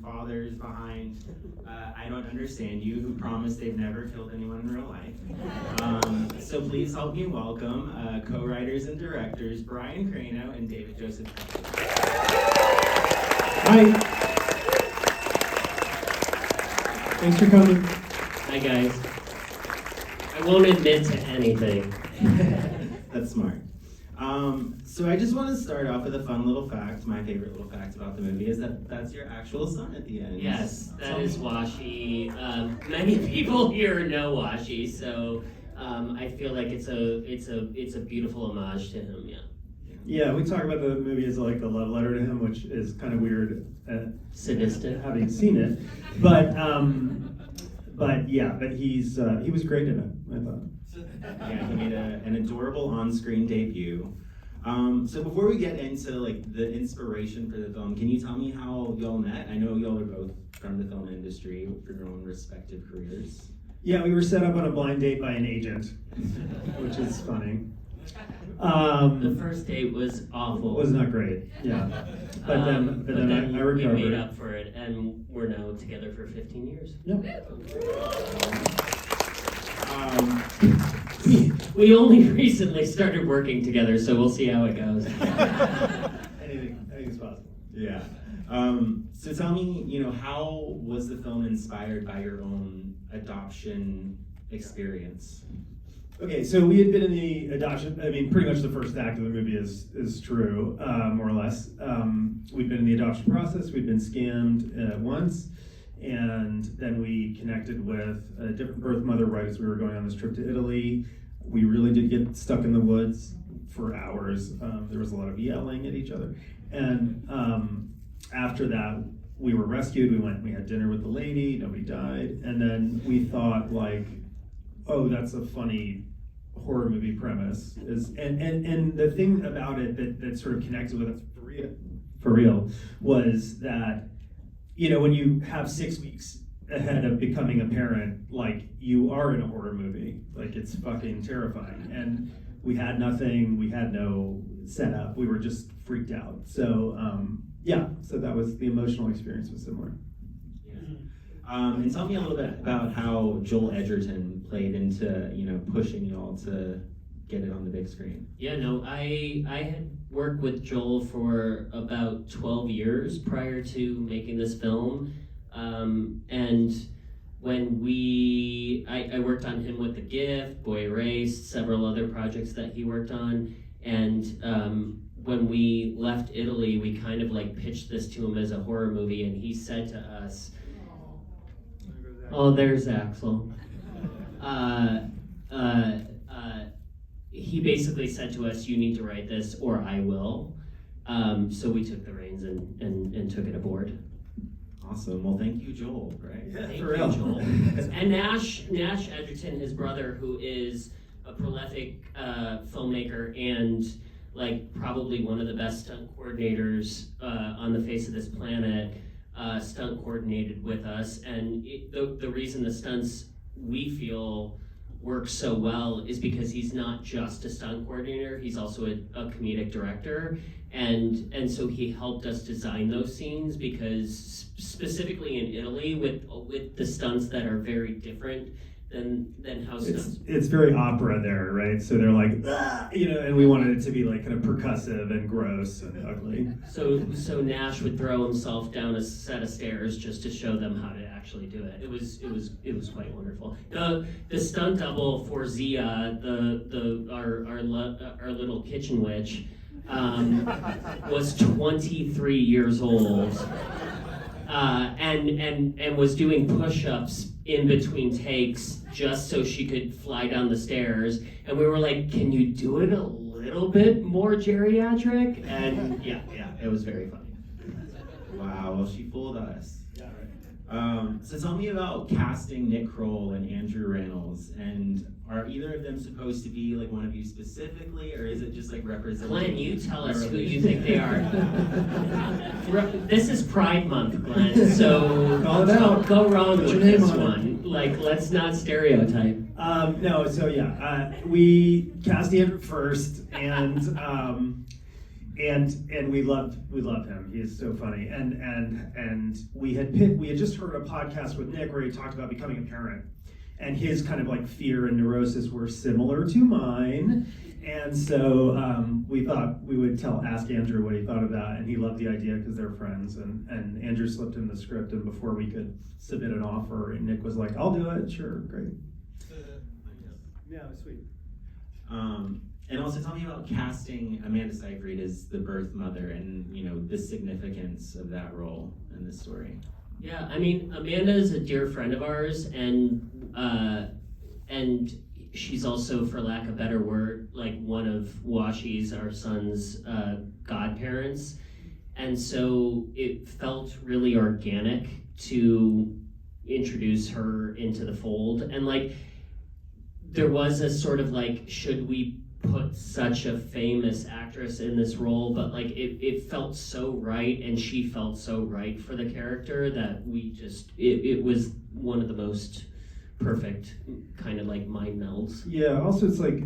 fathers behind I Don't Understand You, who promise they've never killed anyone in real life. So please help me welcome co-writers and directors Brian Crano and David Joseph. Hi. Thanks for coming. Hi guys. I won't admit to anything. That's smart. So I just want to start off with a fun little fact. My favorite little fact about the movie is that that's your actual son at the end. Yes, that is Washi. Many people here know Washi, so I feel like it's a beautiful homage to him. Yeah. Yeah, we talk about the movie as like a love letter to him, which is kind of weird, Sadistic. having seen it. But he was great in it, I thought. Yeah, he made an adorable on-screen debut. So before we get into like the inspiration for the film, can you tell me how y'all met? I know y'all are both from the film industry for your own respective careers. Yeah, we were set up on a blind date by an agent, which is funny. The first date was awful. Was not great, yeah. But then I recovered. We made up for it, and we're now together for 15 years. Yep. We only recently started working together, so we'll see how it goes. Anything's possible. Yeah. So tell me, how was the film inspired by your own adoption experience? Okay, so we had been in the adoption, pretty much the first act of the movie is true, more or less. We'd been in the adoption process, we'd been scammed once, and then we connected with a different birth mother right as we were going on this trip to Italy. We really did get stuck in the woods for hours. There was a lot of yelling at each other. And after that, we were rescued, we had dinner with the lady, nobody died, and then we thought oh, that's a funny horror movie premise. And the thing about it that sort of connected with us for real was that, when you have 6 weeks ahead of becoming a parent, you are in a horror movie. It's fucking terrifying. And we had nothing, we had no setup, we were just freaked out. So so that was, the emotional experience was similar. And tell me a little bit about how Joel Edgerton played into, pushing y'all to get it on the big screen. Yeah, no, I had worked with Joel for about 12 years prior to making this film. And when I worked on him with The Gift, Boy Erased, several other projects that he worked on. And when we left Italy, we kind of pitched this to him as a horror movie, and he said to us, oh, there's Axel. He basically said to us, you need to write this or I will. So we took the reins and took it aboard. Awesome. Well, thank you, Joel. Right? Yeah, Thank for you, real. Joel. And Nash Edgerton, his brother, who is a prolific filmmaker and probably one of the best stunt coordinators on the face of this planet, stunt coordinated with us. And the reason the stunts we feel work so well is because he's not just a stunt coordinator, he's also a comedic director. And so he helped us design those scenes, because specifically in Italy with the stunts that are very different than how stunts. It's very opera there, right? So they're and we wanted it to be kind of percussive and gross and ugly. So Nash would throw himself down a set of stairs just to show them how to actually do it. It was quite wonderful. The stunt double for Zia, our little kitchen witch, was 23 years old, and was doing push-ups in between takes just so she could fly down the stairs. And we were like, can you do it a little bit more geriatric? And yeah, it was very funny. Wow, well, she fooled us. Yeah, right. So tell me about casting Nick Kroll and Andrew Reynolds, and are either of them supposed to be one of you specifically, or is it just representing? Glenn, you tell us who you think they are. This is Pride Month, Glenn, so go wrong with this one. Let's not stereotype. We cast Andrew first, and And we loved him. He is so funny. And we had just heard a podcast with Nick where he talked about becoming a parent, and his kind of like fear and neurosis were similar to mine. And so we thought we would ask Andrew what he thought of that, and he loved the idea because they're friends. And Andrew slipped him the script, and before we could submit an offer, and Nick was like, "I'll do it, sure, great." Yeah, it was sweet. And also tell me about casting Amanda Seyfried as the birth mother and, you know, the significance of that role in this story. Yeah, I mean, Amanda is a dear friend of ours, and she's also, for lack of a better word, like one of Washi's, our son's godparents. And so it felt really organic to introduce her into the fold. And like, there was a sort of like, should we put such a famous actress in this role? But like, it felt so right, and she felt so right for the character that we just, it was one of the most perfect kind of like mind melds. Yeah, also it's like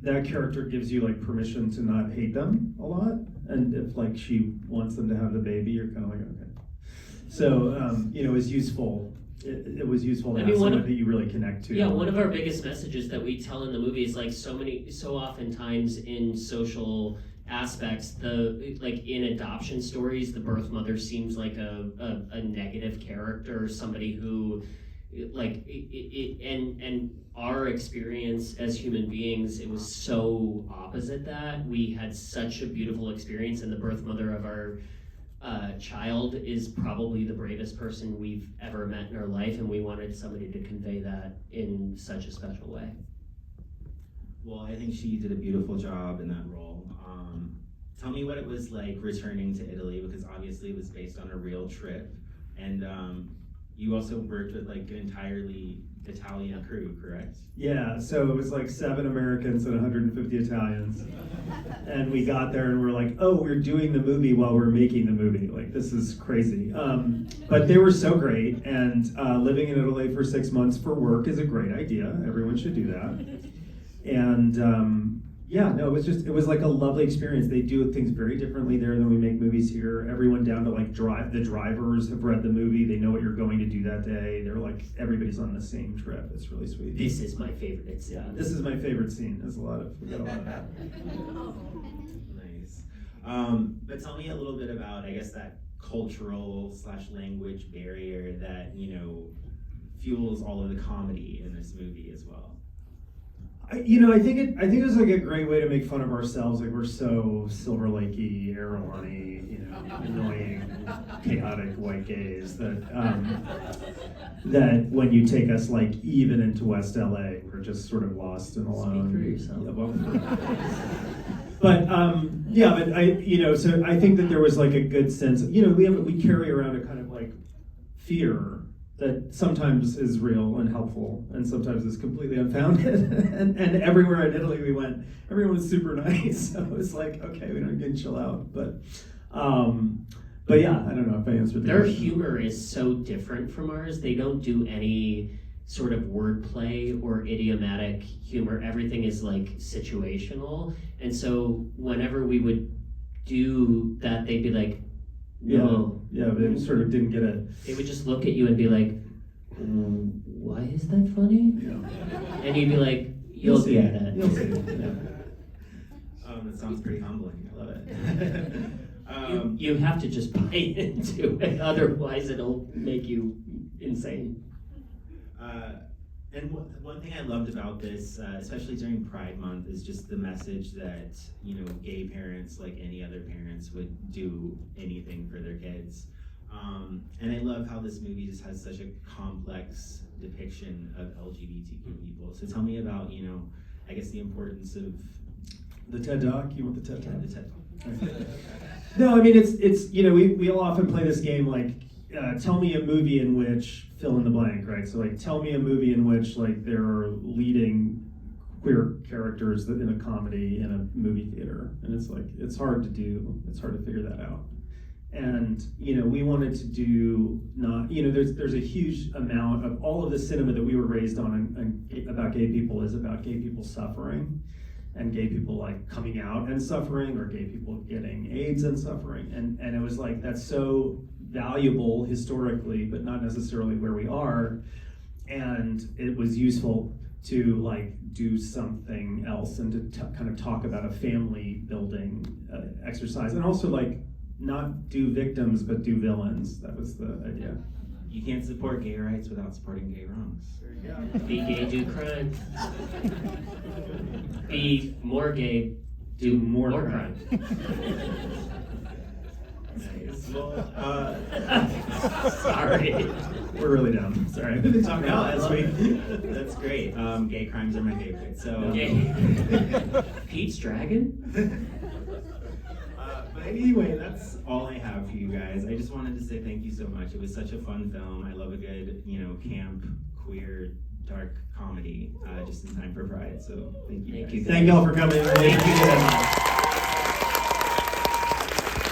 that character gives you like permission to not hate them a lot, and if like she wants them to have the baby, you're kind of like, okay. So you know, it's useful. It was useful to have someone that you really connect to. Yeah, one of our biggest messages that we tell in the movie is like so oftentimes in social aspects, like in adoption stories, the birth mother seems like a negative character, somebody who like and our experience as human beings, it was so opposite that. We had such a beautiful experience, and the birth mother of our child is probably the bravest person we've ever met in our life, and we wanted somebody to convey that in such a special way. Well, I think she did a beautiful job in that role. Tell me what it was like returning to Italy, because obviously it was based on a real trip, and you also worked with like an entirely Italian crew, correct? Yeah, so it was like 7 Americans and 150 Italians. And we got there and we're like, oh, we're doing the movie while we're making the movie. Like, this is crazy. But they were so great, and living in Italy for 6 months for work is a great idea. Everyone should do that. And yeah, no, it was like a lovely experience. They do things very differently there than we make movies here. Everyone down to like the drivers have read the movie. They know what you're going to do that day. They're like, everybody's on the same trip. It's really sweet. This is my favorite scene. Yeah, this is my favorite scene. We got a lot of that. Nice. But tell me a little bit about, I guess, that cultural/language barrier that, you know, fuels all of the comedy in this movie as well. I think it was like a great way to make fun of ourselves. Like, we're so Silver Lakey, Erewhon-y, you know, annoying, chaotic white gays that that when you take us like even into West LA, we're just sort of lost and alone. Speak for yourself. Yeah, well, but so I think that there was like a good sense of, we carry around a kind of like fear that sometimes is real and helpful, and sometimes is completely unfounded. and everywhere in Italy we went, everyone was super nice. So it was like, okay, we don't get to chill out. But yeah, I don't know if I answered the question. Their humor is so different from ours. They don't do any sort of wordplay or idiomatic humor. Everything is like situational. And so whenever we would do that, they'd be like, no. Yeah, but they sort of didn't get it. They would just look at you and be like, why is that funny? Yeah. And you'd be like, you'll see get it. You'll see. Yeah. That sounds pretty humbling. I love it. You have to just buy into it, otherwise it'll make you insane. And one thing I loved about this, especially during Pride Month, is just the message that, gay parents, like any other parents, would do anything for their kids. And I love how this movie just has such a complex depiction of LGBTQ people. So tell me about, I guess the importance of... The TED Talk? You want the TED Talk? Yeah, the TED Talk. No, I mean, it's we'll often play this game like, tell me a movie in which fill in the blank, right? So like, tell me a movie in which like there are leading queer characters in a comedy in a movie theater, and it's like, it's hard to do. It's hard to figure that out. And we wanted to do there's a huge amount of all of the cinema that we were raised on and about gay people is about gay people suffering. and gay people like coming out and suffering, or gay people getting AIDS and suffering. And it was like, that's so valuable historically, but not necessarily where we are. And it was useful to like do something else and to kind of talk about a family building exercise, and also like not do victims but do villains. That was the idea. You can't support gay rights without supporting gay wrongs. Be gay, do crime. Be more gay, do more crime. Nice. Well, Sorry. We're really dumb. Sorry. We've been talking no, about I last love week. it. That's great. Gay crimes are my favorite. So. Gay. Pete's Dragon? But anyway, that's all I have for you guys. I just wanted to say thank you so much. It was such a fun film. I love a good, camp, queer, dark comedy, just in time for Pride. So thank you. Thank guys. you. Thank y'all for coming. Thank you.